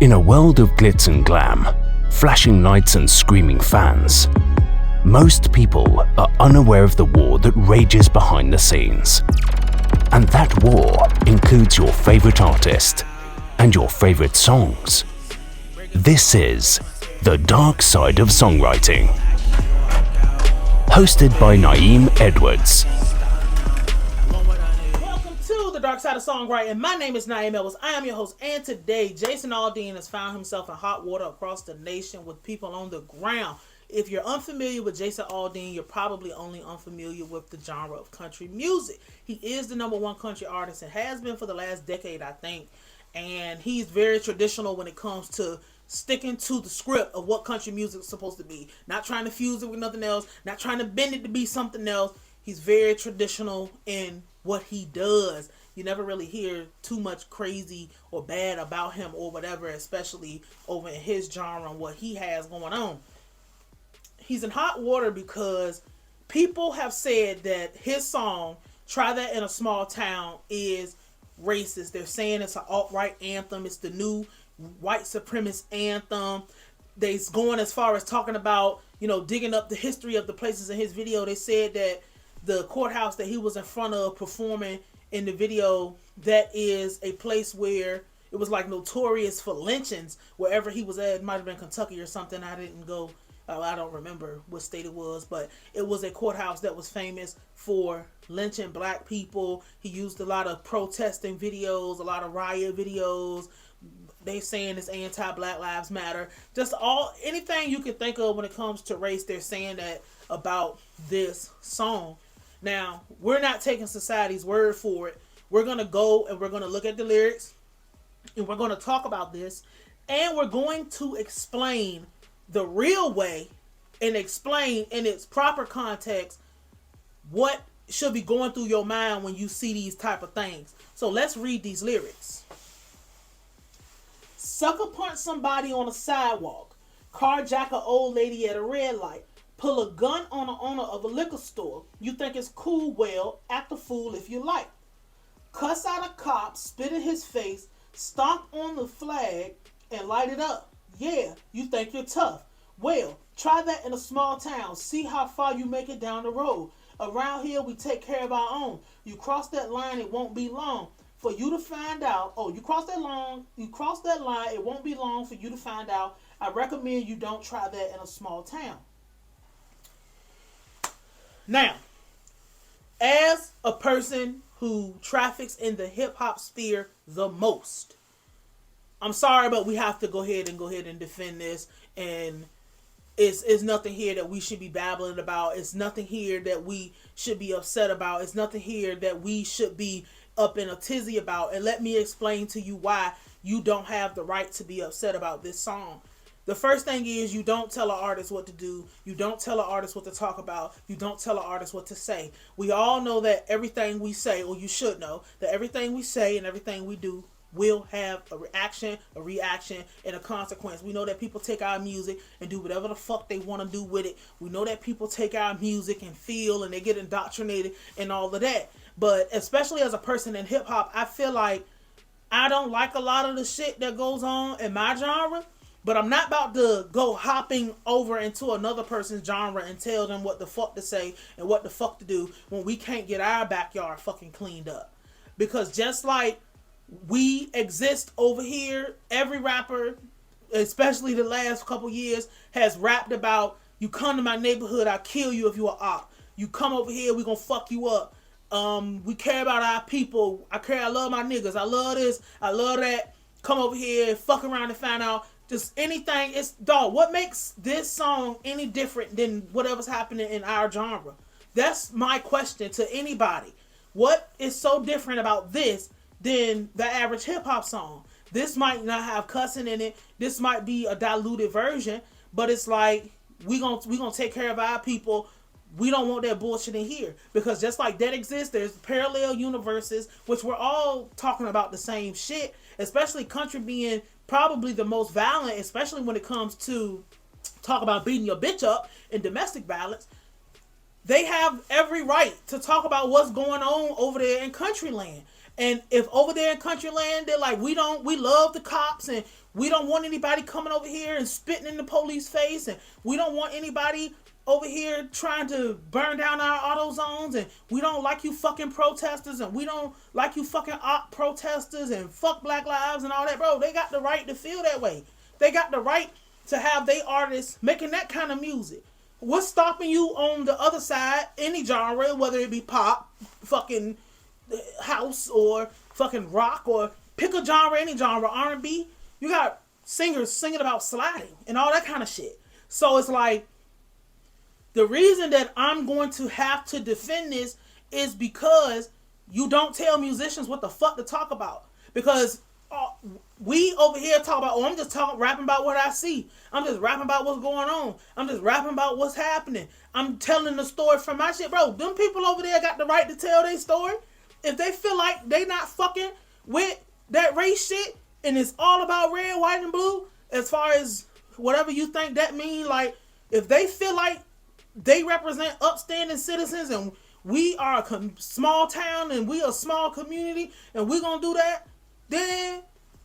In a world of glitz and glam, flashing lights and screaming fans, most people are unaware of the war that rages behind the scenes. And that war includes your favorite artist and your favorite songs. This is The Dark Side of Songwriting. Hosted by Naeem Edwards. Welcome to The Dark Side of Songwriting. My name is Naeem Edwards. I am your host, and today Jason Aldean has found himself in hot water across the nation with people on the ground. If you're unfamiliar with Jason Aldean, you're probably only unfamiliar with the genre of country music. He is the #1 country artist and has been for the last decade, I think. And he's very traditional when it comes to sticking to the script of what country music is supposed to be. Not trying to fuse it with nothing else. Not trying to bend it to be something else. He's very traditional in what he does. You never really hear too much crazy or bad about him or whatever, especially over in his genre and what he has going on. He's in hot water because people have said that his song, Try That in a Small Town, is racist. They're saying it's an alt-right anthem. It's the new white supremacist anthem. They're going as far as talking about, digging up the history of the places in his video. They said that the courthouse that he was in front of performing in the video, that is a place where it was like notorious for lynchings wherever he was at. It might have been Kentucky or something. I didn't go. I don't remember what state it was, but it was a courthouse that was famous for lynching black people. He used a lot of protesting videos, a lot of riot videos. They saying it's anti-Black Lives Matter. Just anything you can think of when it comes to race, they're saying that about this song. Now, we're not taking society's word for it. We're going to go and we're going to look at the lyrics and we're going to talk about this, and we're going to explain the real way and explain in its proper context what should be going through your mind when you see these type of things. So let's read these lyrics. Sucker punch somebody on a sidewalk, carjack an old lady at a red light, pull a gun on the owner of a liquor store. You think it's cool? Well, act a fool if you like. Cuss out a cop, spit in his face, stomp on the flag and light it up. Yeah, you think you're tough. Well, try that in a small town. See how far you make it down the road. Around here, we take care of our own. You cross that line, it won't be long for you to find out. Oh, you cross that line, it won't be long for you to find out. I recommend you don't try that in a small town. Now, as a person who traffics in the hip-hop sphere the most, I'm sorry, but we have to go ahead and defend this. And it's nothing here that we should be babbling about. It's nothing here that we should be upset about. It's nothing here that we should be up in a tizzy about. And let me explain to you why you don't have the right to be upset about this song. The first thing is, you don't tell an artist what to do. You don't tell an artist what to talk about. You don't tell an artist what to say. We all know that everything we say, or you should know, that everything we say and everything we do will have a reaction, and a consequence. We know that people take our music and do whatever the fuck they want to do with it. We know that people take our music and feel, and they get indoctrinated and all of that. But especially as a person in hip hop, I feel like I don't like a lot of the shit that goes on in my genre, but I'm not about to go hopping over into another person's genre and tell them what the fuck to say and what the fuck to do when we can't get our backyard fucking cleaned up. Because just like we exist over here, every rapper, especially the last couple years, has rapped about, you come to my neighborhood, I'll kill you if you a op. You come over here, we gonna fuck you up. We care about our people. I love my niggas. I love this. I love that. Come over here, fuck around and find out. Just anything. What makes this song any different than whatever's happening in our genre? That's my question to anybody. What is so different about this than the average hip-hop song? This might not have cussing in it. This might be a diluted version, but it's like, we gonna take care of our people. We don't want that bullshit in here. Because just like that exists, there's parallel universes, which we're all talking about the same shit, especially country being probably the most violent, especially when it comes to talk about beating your bitch up and domestic violence. They have every right to talk about what's going on over there in country land. And if over there in country land, they're like, we love the cops, and we don't want anybody coming over here and spitting in the police face, and we don't want anybody over here trying to burn down our auto zones, and we don't like you fucking protesters, and we don't like you fucking op protesters, and fuck Black Lives and all that, bro. They got the right to feel that way. They got the right to have their artists making that kind of music. What's stopping you on the other side, any genre, whether it be pop, fucking house, or fucking rock, or pick a genre, any genre, R&B. You got singers singing about sliding and all that kind of shit. So it's like, the reason that I'm going to have to defend this is because you don't tell musicians what the fuck to talk about. Because we over here talk about, I'm just rapping about what I see. I'm just rapping about what's going on. I'm just rapping about what's happening. I'm telling the story from my shit. Bro, them people over there got the right to tell their story. If they feel like they not fucking with that race shit, and it's all about red, white, and blue, as far as whatever you think that mean, like, if they feel like they represent upstanding citizens, and we are a small town, and we a small community, and we gonna do that, then,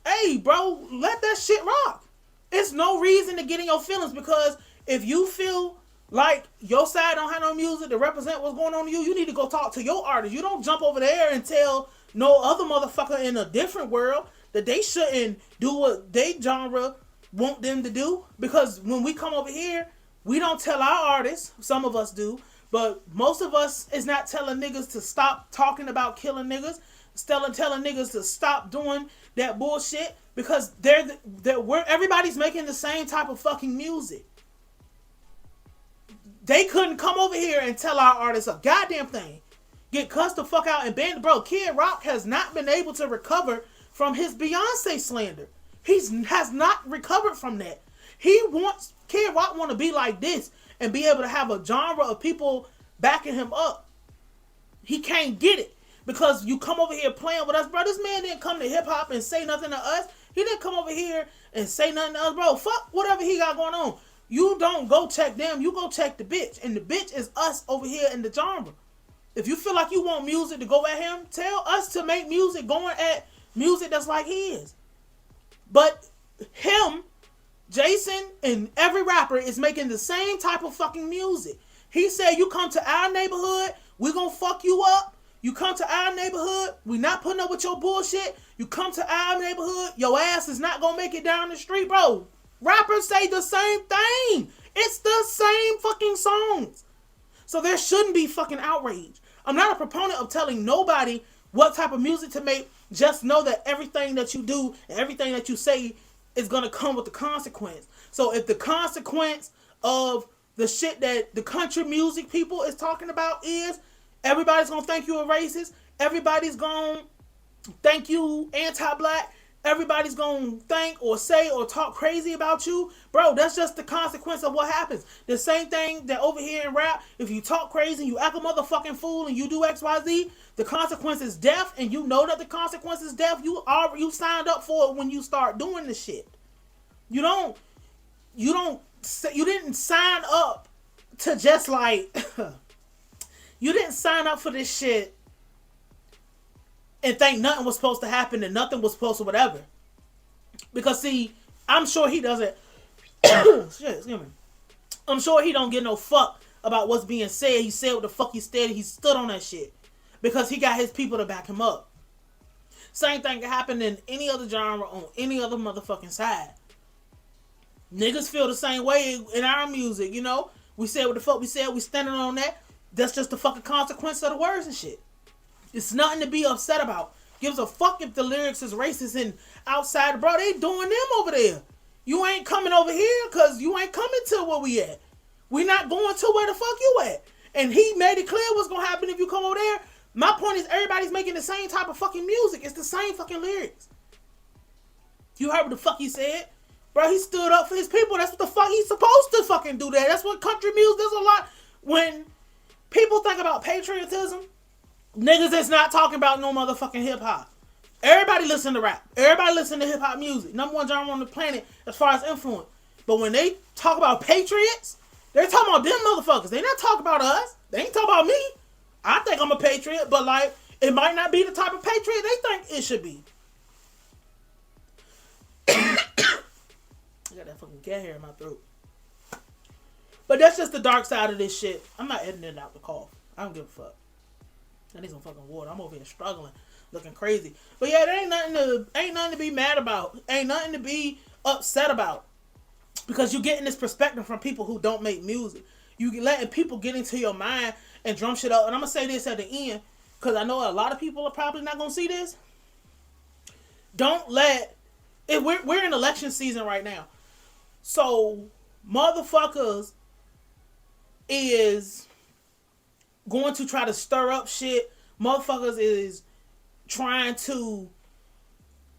hey, bro, let that shit rock. It's no reason to get in your feelings, because if you feel like your side don't have no music to represent what's going on to you, you need to go talk to your artist. You don't jump over there and tell no other motherfucker in a different world that they shouldn't do what they genre want them to do. Because when we come over here, we don't tell our artists, some of us do, but most of us is not telling niggas to stop talking about killing niggas, telling niggas to stop doing that bullshit, because everybody's making the same type of fucking music. They couldn't come over here and tell our artists a goddamn thing. Get cussed the fuck out and banned. Bro, Kid Rock has not been able to recover from his Beyonce slander. He has not recovered from that. Kid Rock want to be like this and be able to have a genre of people backing him up. He can't get it because you come over here playing with us, bro. This man didn't come to hip hop and say nothing to us. He didn't come over here and say nothing to us, bro. Fuck whatever he got going on. You don't go check them. You go check the bitch, and the bitch is us over here in the genre. If you feel like you want music to go at him, tell us to make music going at music that's like his. But him, Jason, and every rapper is making the same type of fucking music. He said, you come to our neighborhood, we gonna fuck you up. You come to our neighborhood, we not putting up with your bullshit. You come to our neighborhood, your ass is not gonna make it down the street, bro. Rappers say the same thing. It's the same fucking songs. So there shouldn't be fucking outrage. I'm not a proponent of telling nobody what type of music to make. Just know that everything that you do and everything that you say is going to come with the consequence. So if the consequence of the shit that the country music people is talking about is everybody's going to think you a racist, everybody's going to think you anti-black, everybody's going to think or say or talk crazy about you, bro, that's just the consequence of what happens. The same thing that over here in rap, if you talk crazy and you act a motherfucking fool and you do XYZ, the consequence is death, and you know that the consequence is death. You signed up for it when you start doing this shit. You didn't sign up to just like, you didn't sign up for this shit and think nothing was supposed to happen and nothing was supposed to whatever. Because see, I'm sure he doesn't, excuse me. I'm sure he don't give no fuck about what's being said. He said what the fuck he said. He stood on that shit. Because he got his people to back him up. Same thing can happen in any other genre on any other motherfucking side. Niggas feel the same way in our music, you know? We said what the fuck we said. We standing on that. That's just the fucking consequence of the words and shit. It's nothing to be upset about. Gives a fuck if the lyrics is racist and outside. Bro, they doing them over there. You ain't coming over here because you ain't coming to where we at. We not going to where the fuck you at. And he made it clear what's going to happen if you come over there. My point is everybody's making the same type of fucking music. It's the same fucking lyrics. You heard what the fuck he said? Bro, he stood up for his people. That's what the fuck he's supposed to fucking do that. That's what country music, there's a lot. When people think about patriotism, niggas is not talking about no motherfucking hip hop. Everybody listen to rap. Everybody listen to hip hop music. Number one genre on the planet as far as influence. But when they talk about patriots, they're talking about them motherfuckers. They not talking about us. They ain't talking about me. I think I'm a patriot, but like, It might not be the type of patriot they think it should be. I got that fucking cat hair in my throat. But that's just the dark side of this shit. I'm not editing out the cough. I don't give a fuck. I need some fucking water. I'm over here struggling, looking crazy. But yeah, there ain't nothing to be mad about. Ain't nothing to be upset about. Because you're getting this perspective from people who don't make music. You letting people get into your mind and drum shit up. And I'm gonna say this at the end, because I know a lot of people are probably not gonna see this. Don't let we're in election season right now. So motherfuckers is going to try to stir up shit. Motherfuckers is trying to...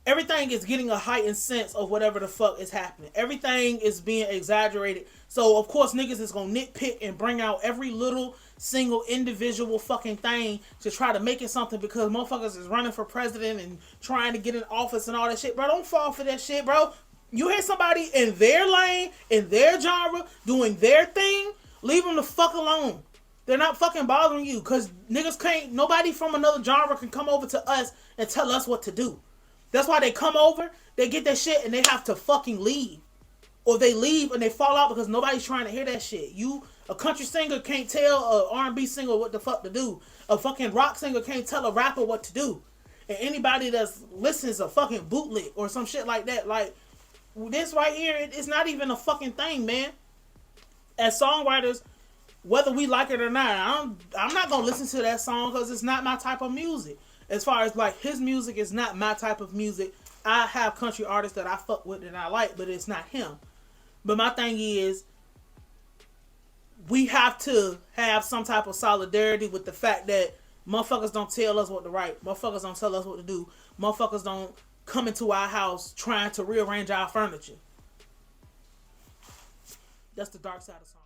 Everything is getting a heightened sense of whatever the fuck is happening. Everything is being exaggerated. So, of course, niggas is gonna nitpick and bring out every little single individual fucking thing to try to make it something because motherfuckers is running for president and trying to get in office and all that shit. Bro, don't fall for that shit, bro. You hear somebody in their lane, in their genre, doing their thing, leave them the fuck alone. They're not fucking bothering you because niggas can't... Nobody from another genre can come over to us and tell us what to do. That's why they come over, they get that shit, and they have to fucking leave. Or they leave and they fall out because nobody's trying to hear that shit. A country singer can't tell a R&B singer what the fuck to do. A fucking rock singer can't tell a rapper what to do. And anybody that listens a fucking bootleg or some shit like that. Like, this right here, it's not even a fucking thing, man. As songwriters, whether we like it or not, I'm not going to listen to that song because it's not my type of music. As far as like his music is not my type of music. I have country artists that I fuck with and I like, but it's not him. But my thing is, we have to have some type of solidarity with the fact that motherfuckers don't tell us what to write. Motherfuckers don't tell us what to do. Motherfuckers don't come into our house trying to rearrange our furniture. That's the dark side of song.